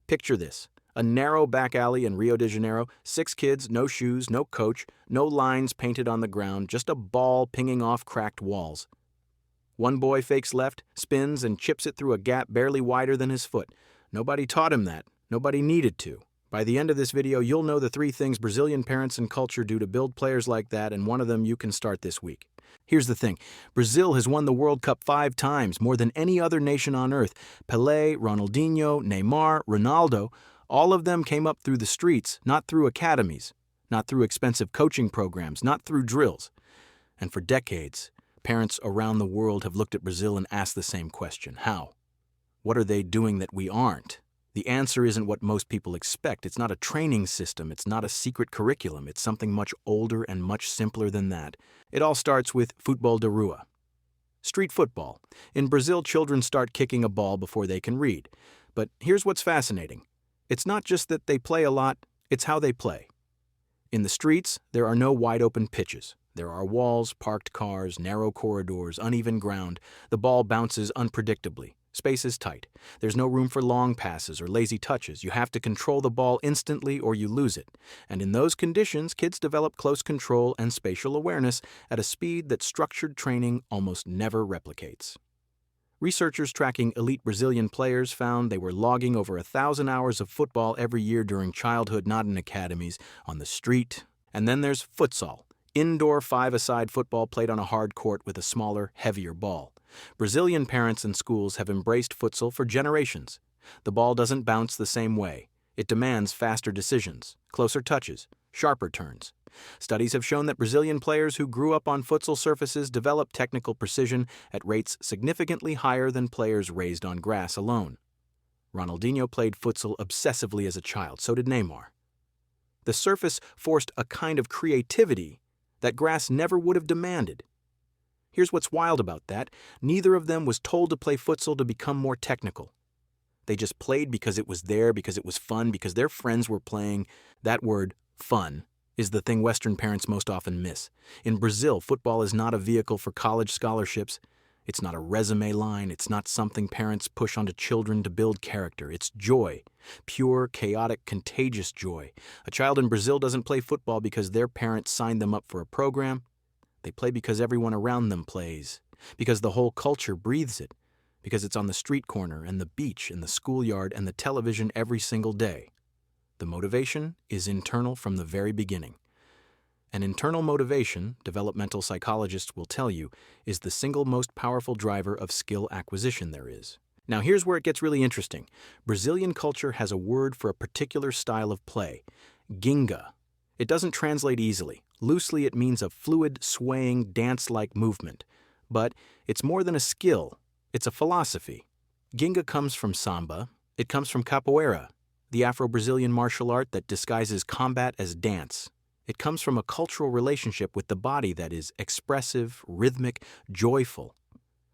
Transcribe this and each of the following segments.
Picture this. A narrow back alley in Rio de Janeiro, 6 kids, no shoes, no coach, no lines painted on the ground, just a ball pinging off cracked walls. One boy fakes left, spins, and chips it through a gap barely wider than his foot. Nobody taught him that. Nobody needed to. By the end of this video, you'll know the 3 things Brazilian parents and culture do to build players like that, and one of them you can start this week. Here's the thing. Brazil has won the World Cup 5 times, more than any other nation on earth. Pelé, Ronaldinho, Neymar, Ronaldo, all of them came up through the streets, not through academies, not through expensive coaching programs, not through drills. And for decades, parents around the world have looked at Brazil and asked the same question. How? What are they doing that we aren't? The answer isn't what most people expect. It's not a training system. It's not a secret curriculum. It's something much older and much simpler than that. It all starts with futebol de rua. Street football. In Brazil, children start kicking a ball before they can read. But here's what's fascinating. It's not just that they play a lot, it's how they play. In the streets, there are no wide-open pitches. There are walls, parked cars, narrow corridors, uneven ground. The ball bounces unpredictably. Space is tight. There's no room for long passes or lazy touches. You have to control the ball instantly or you lose it. And in those conditions, kids develop close control and spatial awareness at a speed that structured training almost never replicates. Researchers tracking elite Brazilian players found they were logging over 1,000 hours of football every year during childhood, not in academies, on the street. And then there's futsal, indoor 5-a-side football played on a hard court with a smaller, heavier ball. Brazilian parents and schools have embraced futsal for generations. The ball doesn't bounce the same way. It demands faster decisions, closer touches, sharper turns. Studies have shown that Brazilian players who grew up on futsal surfaces develop technical precision at rates significantly higher than players raised on grass alone. Ronaldinho played futsal obsessively as a child, so did Neymar. The surface forced a kind of creativity that grass never would have demanded. Here's what's wild about that. Neither of them was told to play futsal to become more technical. They just played because it was there, because it was fun, because their friends were playing. That word, fun, is the thing Western parents most often miss. In Brazil, football is not a vehicle for college scholarships. It's not a resume line. It's not something parents push onto children to build character. It's joy. Pure, chaotic, contagious joy. A child in Brazil doesn't play football because their parents signed them up for a program. They play because everyone around them plays, because the whole culture breathes it, because it's on the street corner and the beach and the schoolyard and the television every single day. The motivation is internal from the very beginning. And internal motivation, developmental psychologists will tell you, is the single most powerful driver of skill acquisition there is. Now here's where it gets really interesting. Brazilian culture has a word for a particular style of play, ginga. It doesn't translate easily. Loosely, it means a fluid, swaying, dance-like movement. But it's more than a skill. It's a philosophy. Ginga comes from samba. It comes from capoeira, the Afro-Brazilian martial art that disguises combat as dance. It comes from a cultural relationship with the body that is expressive, rhythmic, joyful.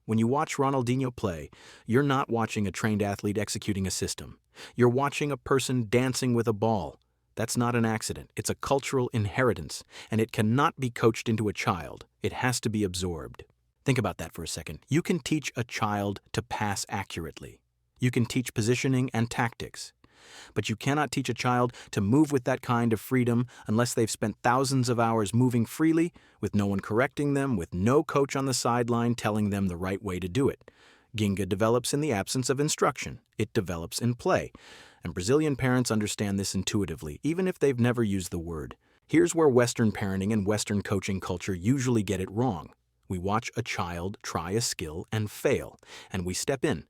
When you watch Ronaldinho play, you're not watching a trained athlete executing a system. You're watching a person dancing with a ball. That's not an accident. It's a cultural inheritance, and it cannot be coached into a child. It has to be absorbed. Think about that for a second. You can teach a child to pass accurately. You can teach positioning and tactics. But you cannot teach a child to move with that kind of freedom unless they've spent thousands of hours moving freely, with no one correcting them, with no coach on the sideline telling them the right way to do it. Ginga develops in the absence of instruction. It develops in play. And Brazilian parents understand this intuitively, even if they've never used the word. Here's where Western parenting and Western coaching culture usually get it wrong. We watch a child try a skill and fail, and we step in.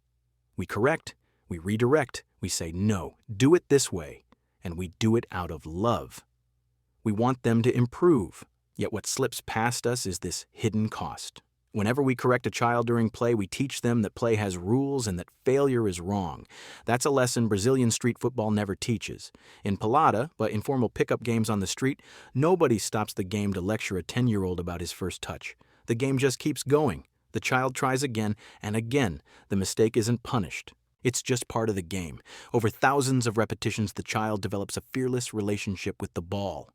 We correct, we redirect, we say, no, do it this way, and we do it out of love. We want them to improve, yet what slips past us is this hidden cost. Whenever we correct a child during play, we teach them that play has rules and that failure is wrong. That's a lesson Brazilian street football never teaches. In Pelada, but informal pickup games on the street, nobody stops the game to lecture a 10-year-old about his first touch. The game just keeps going. The child tries again and again. The mistake isn't punished. It's just part of the game. Over thousands of repetitions, the child develops a fearless relationship with the ball.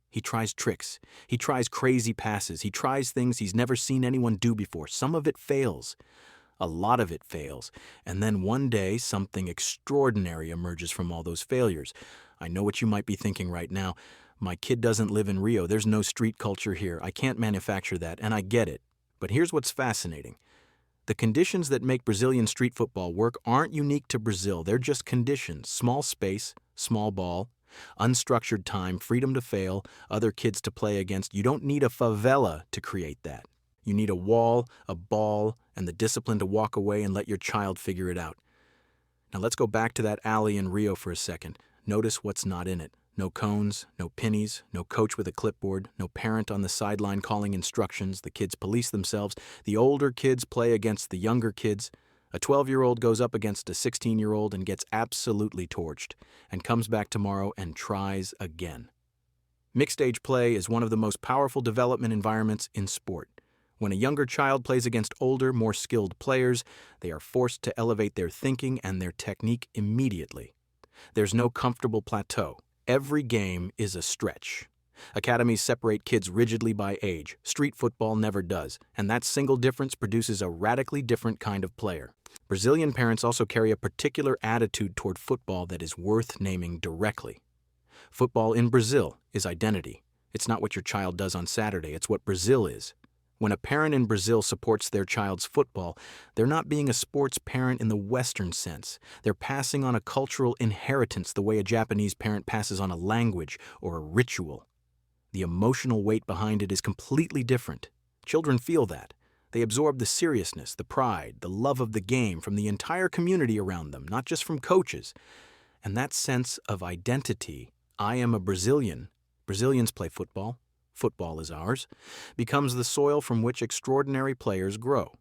He tries tricks. He tries crazy passes. He tries things he's never seen anyone do before. Some of it fails. A lot of it fails, and then one day something extraordinary emerges from all those failures. I know what you might be thinking right now. My kid doesn't live in Rio. There's no street culture here. I can't manufacture that, and I get it. But here's what's fascinating. The conditions that make Brazilian street football work aren't unique to Brazil. They're just conditions: small space, small ball, unstructured time, freedom to fail, other kids to play against. You don't need a favela to create that. You need a wall, a ball, and the discipline to walk away and let your child figure it out. Now let's go back to that alley in Rio for a second. Notice what's not in it. No cones, no pennies, no coach with a clipboard, no parent on the sideline calling instructions. The kids police themselves. The older kids play against the younger kids. A 12-year-old goes up against a 16-year-old and gets absolutely torched, and comes back tomorrow and tries again. Mixed-age play is one of the most powerful development environments in sport. When a younger child plays against older, more skilled players, they are forced to elevate their thinking and their technique immediately. There's no comfortable plateau. Every game is a stretch. Academies separate kids rigidly by age. Street football never does, and that single difference produces a radically different kind of player. Brazilian parents also carry a particular attitude toward football that is worth naming directly. Football in Brazil is identity. It's not what your child does on Saturday, it's what Brazil is. When a parent in Brazil supports their child's football, they're not being a sports parent in the Western sense. They're passing on a cultural inheritance the way a Japanese parent passes on a language or a ritual. The emotional weight behind it is completely different. Children feel that. They absorb the seriousness, the pride, the love of the game from the entire community around them, not just from coaches. And that sense of identity, I am a Brazilian, Brazilians play football, football is ours, becomes the soil from which extraordinary players grow.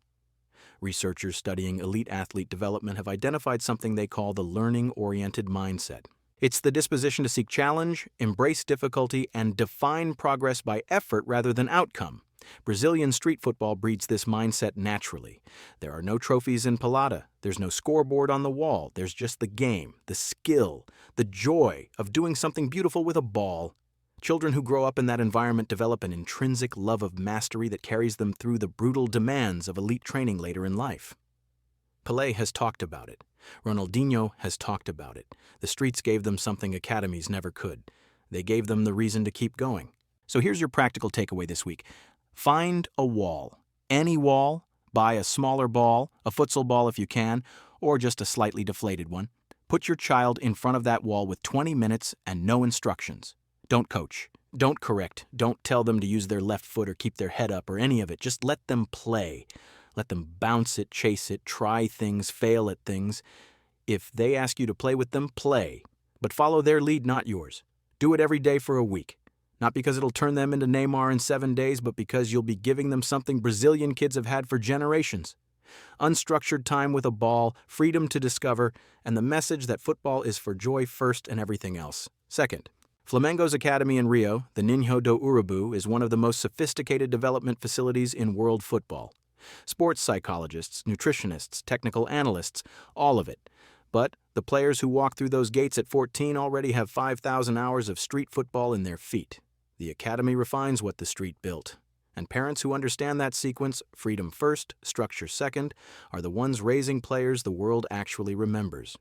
Researchers studying elite athlete development have identified something they call the learning-oriented mindset. It's the disposition to seek challenge, embrace difficulty, and define progress by effort rather than outcome. Brazilian street football breeds this mindset naturally. There are no trophies in Pelada. There's no scoreboard on the wall. There's just the game, the skill, the joy of doing something beautiful with a ball. Children who grow up in that environment develop an intrinsic love of mastery that carries them through the brutal demands of elite training later in life. Pelé has talked about it. Ronaldinho has talked about it. The streets gave them something academies never could. They gave them the reason to keep going. So here's your practical takeaway this week. Find a wall. Any wall. Buy a smaller ball, a futsal ball if you can, or just a slightly deflated one. Put your child in front of that wall with 20 minutes and no instructions. Don't coach. Don't correct. Don't tell them to use their left foot or keep their head up or any of it. Just let them play. Let them bounce it, chase it, try things, fail at things. If they ask you to play with them, play. But follow their lead, not yours. Do it every day for a week. Not because it'll turn them into Neymar in 7 days, but because you'll be giving them something Brazilian kids have had for generations. Unstructured time with a ball, freedom to discover, and the message that football is for joy first and everything else second. Flamengo's academy in Rio, the Ninho do Urubu, is one of the most sophisticated development facilities in world football. Sports psychologists, nutritionists, technical analysts, all of it. But the players who walk through those gates at 14 already have 5,000 hours of street football in their feet. The academy refines what the street built. And parents who understand that sequence, freedom first, structure second, are the ones raising players the world actually remembers.